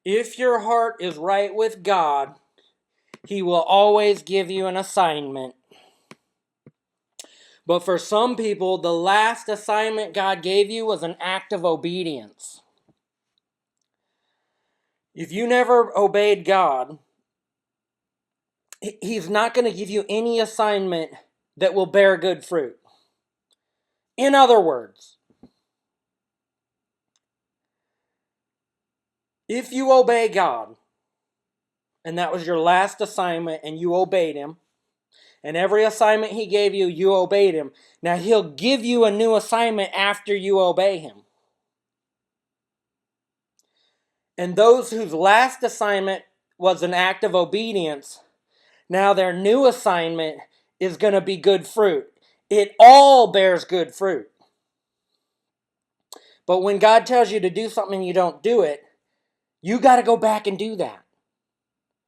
If your heart is right with God, He will always give you an assignment. But for some people, the last assignment God gave you was an act of obedience. If you never obeyed God, He's not going to give you any assignment that will bear good fruit. In other words, if you obey God, and that was your last assignment, and you obeyed Him, and every assignment He gave you, you obeyed Him, now He'll give you a new assignment after you obey Him. And those whose last assignment was an act of obedience, now their new assignment is going to be good fruit. It all bears good fruit. But when God tells you to do something and you don't do it, you got to go back and do that.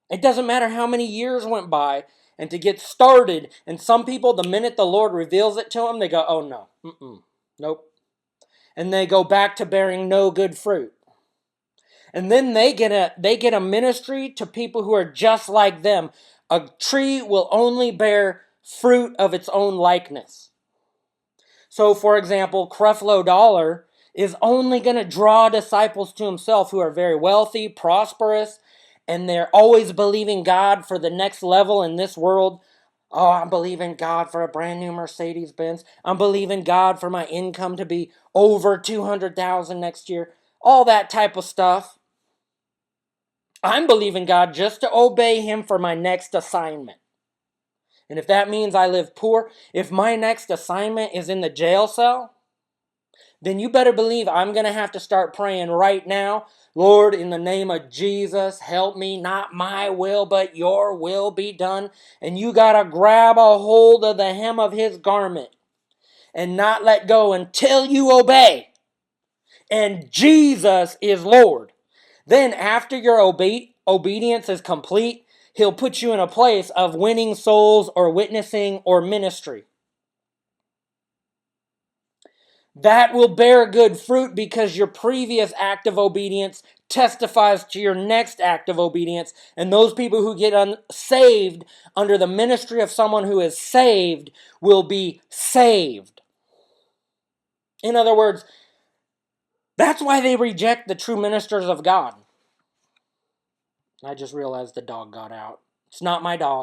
It doesn't matter how many years went by, and to get started, and some people, the minute the Lord reveals it to them, they go, oh no, nope. And they go back to bearing no good fruit. And then they get a ministry to people who are just like them. A tree will only bear fruit of its own likeness. So, for example, Creflo Dollar is only going to draw disciples to himself who are very wealthy, prosperous, and they're always believing God for the next level in this world. Oh, I'm believing God for a brand new Mercedes-Benz. I'm believing God for my income to be over $200,000 next year. All that type of stuff. I'm believing God just to obey Him for my next assignment. And if that means I live poor, if my next assignment is in the jail cell, then you better believe I'm going to have to start praying right now. Lord, in the name of Jesus, help me, not my will, but your will be done. And you got to grab a hold of the hem of His garment and not let go until you obey. And Jesus is Lord. Then after your obedience is complete, He'll put you in a place of winning souls or witnessing or ministry. That will bear good fruit because your previous act of obedience testifies to your next act of obedience. And those people who get saved under the ministry of someone who is saved will be saved. In other words, that's why they reject the true ministers of God. I just realized the dog got out. It's not my dog.